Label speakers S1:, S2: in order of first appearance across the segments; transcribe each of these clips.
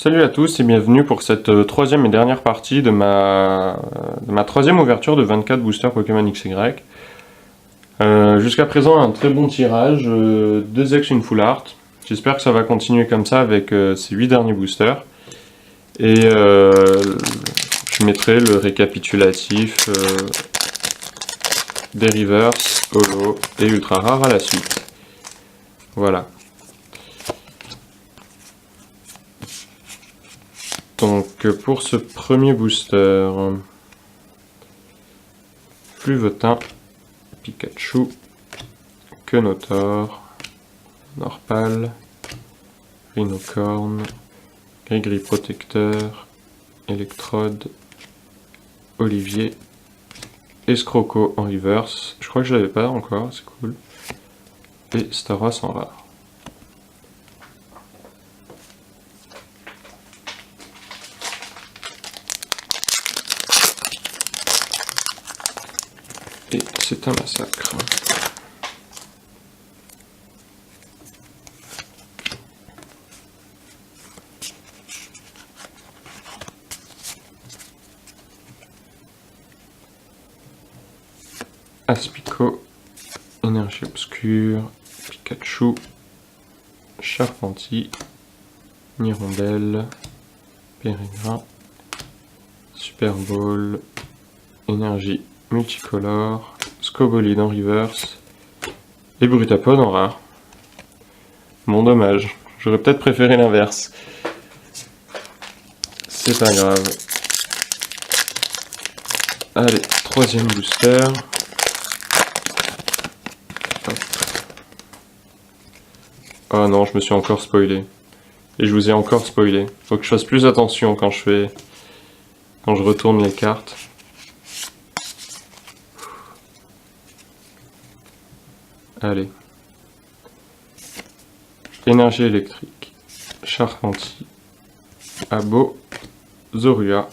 S1: Salut à tous et bienvenue pour cette troisième et dernière partie de ma troisième ouverture de 24 boosters Pokémon XY. Jusqu'à présent un très bon tirage, 2 ex, une full art. J'espère que ça va continuer comme ça avec ces 8 derniers boosters. Et je mettrai le récapitulatif des reverse, holo et ultra rare à la suite. Voilà. Donc pour ce premier booster, Fluvetin, Pikachu, Quenotor, Norpal, Rhinocorn, Gris-Gris Protecteur, Electrode, Olivier, Escroco en reverse, je crois que je l'avais pas encore, c'est cool, et Staros en rare. Et c'est un massacre. Aspico, Énergie Obscure, Pikachu, Charpentier, Nirondelle, Pérégrin, Super Ball, Énergie Multicolore, Scobolide en reverse et Brutapod en rare. Bon, dommage, j'aurais peut-être préféré l'inverse. C'est pas grave. Allez, troisième booster. Oh non, je me suis encore spoilé. Et je vous ai encore spoilé. Faut que je fasse plus attention quand je retourne les cartes. Allez. Énergie électrique. Charpentier. Abo. Zorua.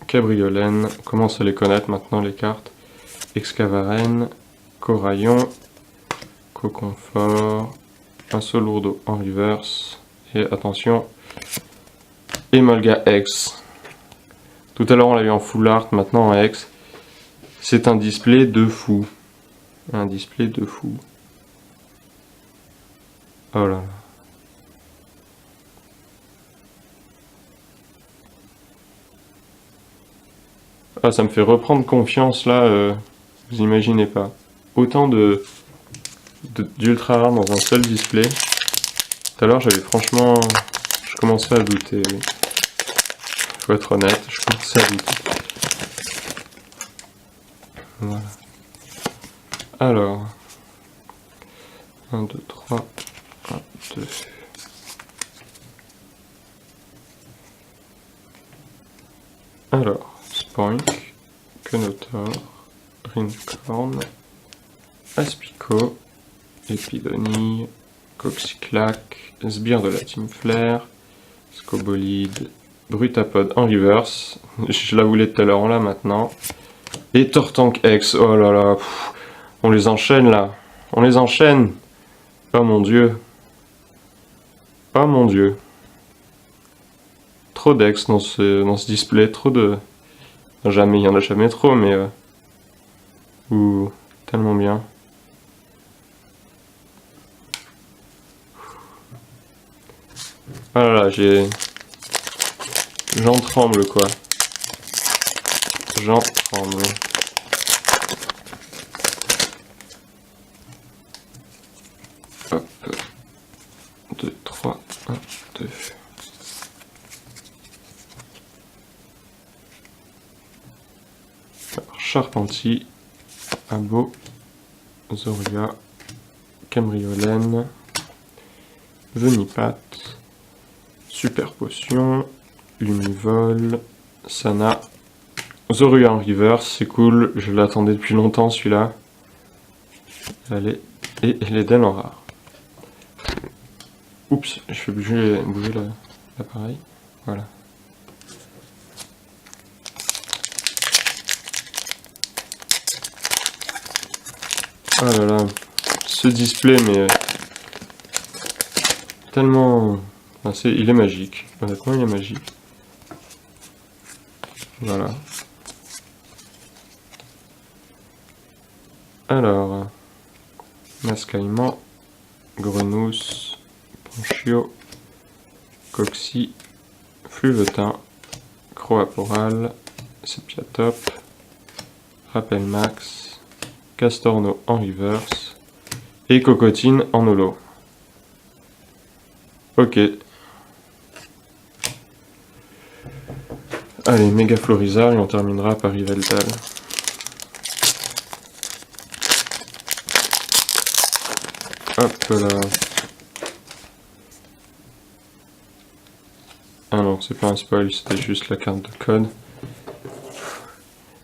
S1: Cabriolène. On commence à les connaître maintenant les cartes. Excavaren. Coraillon. Coconfort. Un Solourdo en reverse. Et attention. Emolga X. Tout à l'heure on l'a eu en full art, maintenant en X. C'est un display de fou. Un display de fou. Oh là là. Ah, ça me fait reprendre confiance là, vous imaginez pas. Autant d'ultra rare dans un seul display. Tout à l'heure j'avais franchement... Je commençais à douter, oui. Faut être honnête, je commençais à douter. Voilà. Alors... 1, 2, 3, 1, 2... Alors, Spoink, Quenotor, Rincorn, Aspico, Épidonnie, Coxyclac, Sbire de la Team Flare, Scobolide, Brutapod en reverse, je la voulais tout à l'heure, on l'a maintenant, et Tortank X, oh là là, on les enchaîne là, on les enchaîne, oh mon dieu, oh mon dieu, trop d'X dans ce display, trop de... Jamais, il y en a jamais trop, mais... Ouh, tellement bien. Ah là là, j'en tremble quoi. J'en tremble. Hop. 2, 3, 1, 2. Alors, Charpentier, Abo, Zorua, Cabriolène, Venipat, Super Potion, Lumivol, Sana, Zorua en reverse, c'est cool, je l'attendais depuis longtemps celui-là. Allez, et Eden en rare. Oups, je fais bouger l'appareil, voilà. Oh là là, ce display mais tellement... Enfin, il est magique. Honnêtement, il est magique. Voilà. Alors, Mascaillement, Grenousse, Ponchio, Coxy, Fluvetin, Croaporal, Sepiatop, Rappel Max, Castorno en reverse et Cocotine en holo. Ok. Allez, méga Florizard et on terminera par Yveltal. Hop là. Ah non, c'est pas un spoil, c'était juste la carte de code.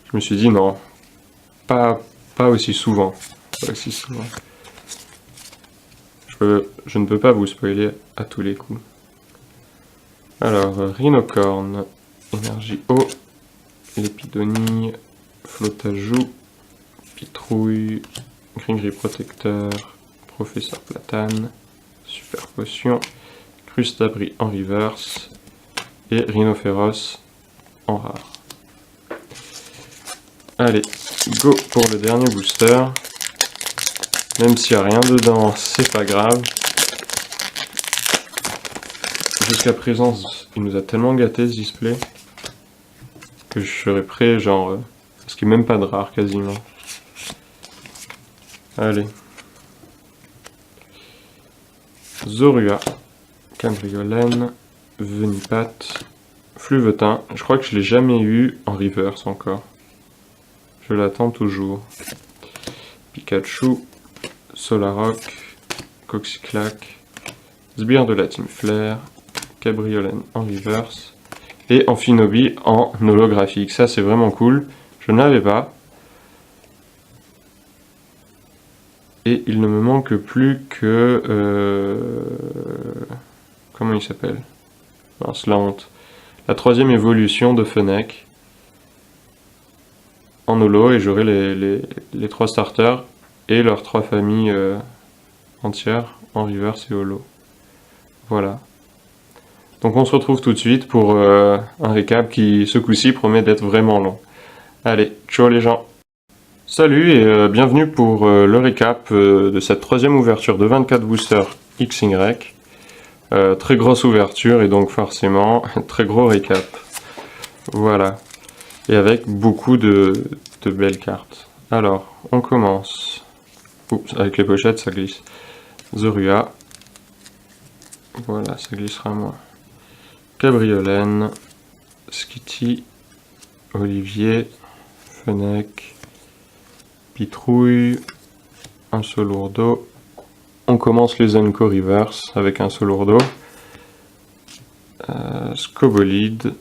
S1: Je me suis dit non, pas aussi souvent. Pas aussi souvent. Je ne peux pas vous spoiler à tous les coups. Alors, Rhinocorne, Énergie eau, Lépidonie, Flotajou, Pitrouille, Gris Protecteur, Professeur Platane, Super Potion, Crustabri en reverse et Rhinophéros en rare. Allez, go pour le dernier booster. Même s'il n'y a rien dedans, c'est pas grave. Jusqu'à présent, il nous a tellement gâté ce display que je serais prêt, genre, parce qu'il n'y a même pas de rare quasiment. Allez. Zorua, Cabriolène, Venipat, Fluvetin. Je crois que je l'ai jamais eu en reverse encore. Je l'attends toujours. Pikachu, Solaroc, Coxiclac, Sbire de la Team Flair, Cabriolène en reverse et Amphinobi en holographique. Ça c'est vraiment cool. Je ne l'avais pas. Et il ne me manque plus que... comment il s'appelle? C'est la honte. La troisième évolution de Fennec en holo et j'aurai les 3 starters et leurs 3 familles entières en reverse et holo. Voilà. Donc on se retrouve tout de suite pour un récap qui ce coup-ci promet d'être vraiment long. Allez, ciao les gens! Salut et bienvenue pour le récap de cette troisième ouverture de 24 boosters XY. Très grosse ouverture et donc forcément très gros récap. Voilà. Et avec beaucoup de belles cartes. Alors, on commence. Oups, avec les pochettes ça glisse. Zorua. Voilà, ça glissera moins. Cabriolène. Skitty. Olivier. Fennec. Pitrouille, un Solourdo. On commence les Zenko Reverse avec un Solourdo. Scobolide,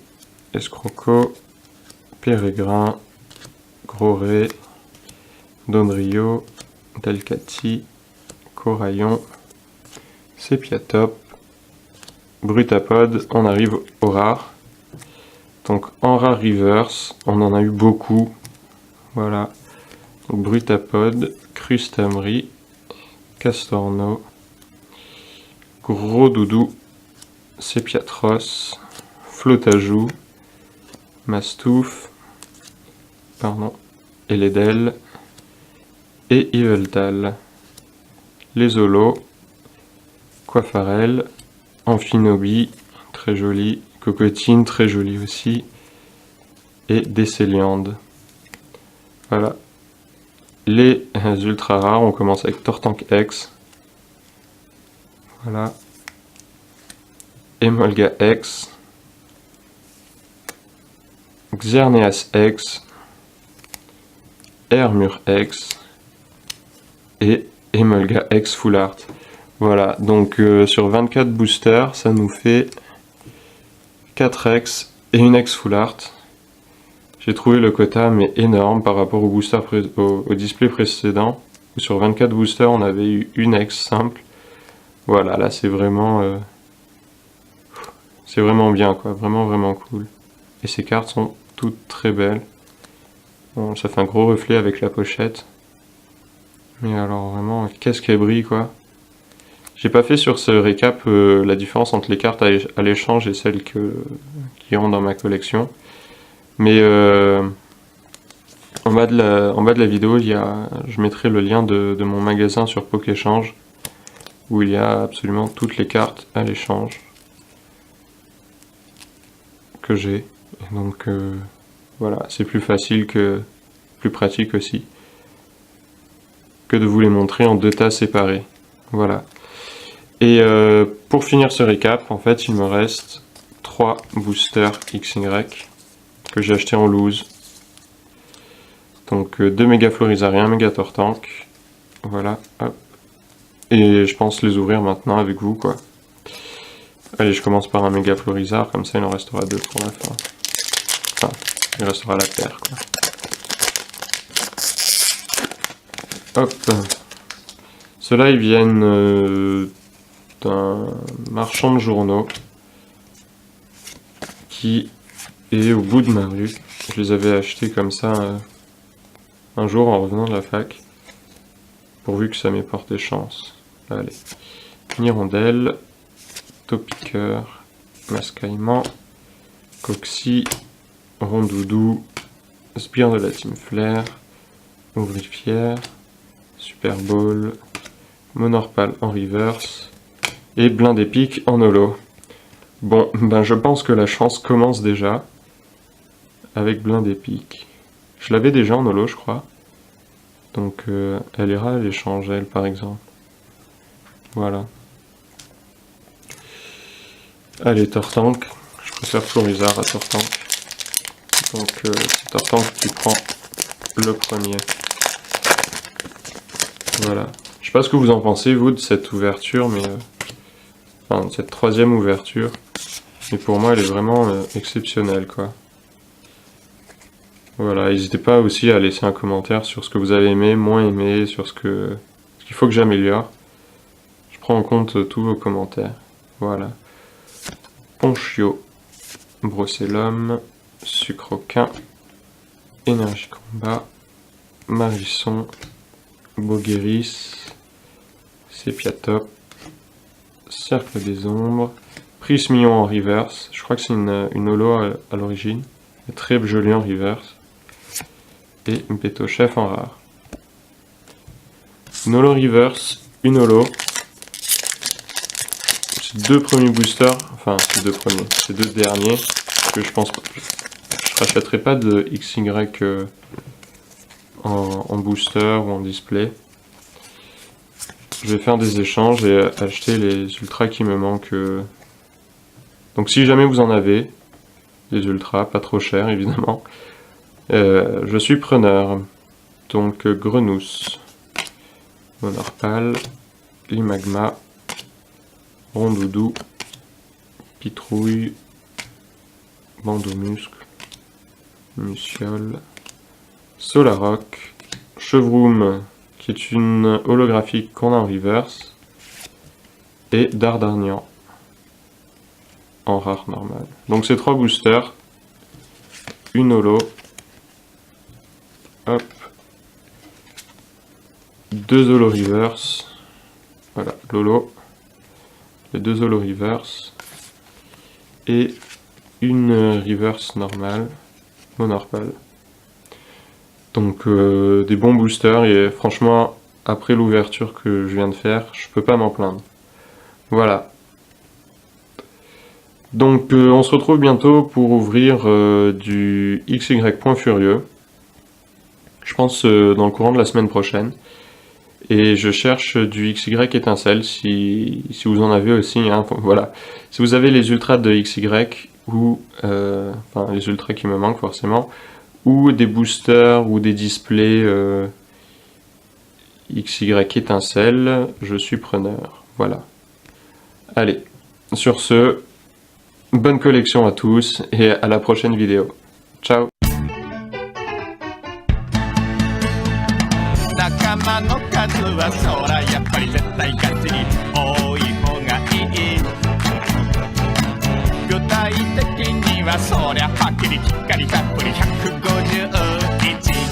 S1: Escroco, Pérégrin, Groré, Dondrio, Delcati, Coraillon, Sepiatop, Brutapod. On arrive au rare. Donc en rare Reverse, on en a eu beaucoup. Voilà. Brutapod, Crustamri, Castorno, Gros Doudou, Sepiatros, Flotajou, Mastouf, pardon, Eledel et Yveltal. Les holos, Coiffarel, Amphinobi, très joli, Cocotine, très joli aussi, et Décéliande. Voilà. Les ultra rares, on commence avec Tortank X. Voilà. Emolga X. Xerneas X. Hermur X. Et Emolga X Full Art. Voilà, donc sur 24 boosters, ça nous fait 4 X et une X Full Art. J'ai trouvé le quota mais énorme par rapport au display précédent. Où sur 24 boosters, on avait eu une X simple. Voilà, là c'est vraiment bien quoi, vraiment cool. Et ces cartes sont toutes très belles. Bon, ça fait un gros reflet avec la pochette. Mais alors vraiment, qu'est-ce qu'elle brille quoi. J'ai pas fait sur ce récap la différence entre les cartes à l'échange et celles qui iront dans ma collection. Mais en bas de la vidéo, je mettrai le lien de mon magasin sur Pokéchange, où il y a absolument toutes les cartes à l'échange que j'ai. Donc voilà, c'est plus facile plus pratique aussi que de vous les montrer en 2 tas séparés. Voilà. Et pour finir ce récap, en fait, il me reste 3 boosters XY que j'ai acheté en loose. Donc 2 méga Florizarien, méga Tortank. Voilà, hop. Et je pense les ouvrir maintenant avec vous, quoi. Allez, je commence par un méga Florizar, comme ça il en restera 2 pour la fin. Enfin, il restera la paire, quoi. Hop. Ceux-là, ils viennent d'un marchand de journaux qui est au bout de ma rue. Je les avais achetés comme ça un jour en revenant de la fac, pourvu que ça m'ait porté chance. Allez. Nirondelle, Topiqueur, Mascaillement, Coxy, Rondoudou, Sbire de la Team Flair, Ouvrifière, Super Bowl, Monorpal en reverse et Blindé Pique en holo. Bon, ben je pense que la chance commence déjà avec Blindé Pique. Je l'avais déjà en holo, je crois. Donc elle ira à l'échange, elle, par exemple. Voilà. Allez, Tortank. Je préfère Florizar à Tortank. Donc c'est Tortank qui prend le premier. Voilà. Je sais pas ce que vous en pensez, vous, de cette ouverture, mais... enfin, de cette 3e ouverture. Mais pour moi, elle est vraiment exceptionnelle, quoi. Voilà, n'hésitez pas aussi à laisser un commentaire sur ce que vous avez aimé, moins aimé, sur ce qu'il faut que j'améliore. Je prends en compte tous vos commentaires. Voilà. Ponchio, Brossellum, Sucroquin, Énergie Combat, Marisson, Bogueris, Sépiatop, Cercle des Ombres, Prismillon en reverse. Je crois que c'est une holo à l'origine. Très joli en reverse. Et Beto Chef en rare. Une holo reverse, une holo. Ces 2 premiers boosters, enfin ces 2 premiers, ces 2 derniers, que je pense, je rachèterai pas de XY en booster ou en display. Je vais faire des échanges et acheter les ultras qui me manquent. Donc si jamais vous en avez, des ultras, pas trop chers évidemment, je suis preneur. Donc Grenousse, Monorpal, Limagma, Rondoudou, Pitrouille, Bandomuscle, Musiole, Solaroc, Chevroom, qui est une holographique qu'on a en reverse, et Dardarnian en rare normal. Donc c'est 3 boosters, une holo, hop, 2 holo reverse, voilà, l'holo, les 2 holo reverse, et une reverse normale, Monorpal. Donc des bons boosters, et franchement, après l'ouverture que je viens de faire, je peux pas m'en plaindre. Voilà. Donc on se retrouve bientôt pour ouvrir du XY Point Furieux. Je pense dans le courant de la semaine prochaine. Et je cherche du XY Étincelle si vous en avez aussi. Hein, voilà. Si vous avez les ultras de XY, ou enfin les ultras qui me manquent forcément, ou des boosters ou des displays XY Étincelle, je suis preneur. Voilà. Allez, sur ce, bonne collection à tous et à la prochaine vidéo. Ciao.
S2: 仲間の数はそらやっぱり絶対ガチに多い方がいい具体的にはそりゃはっきりきっかりたっぷり150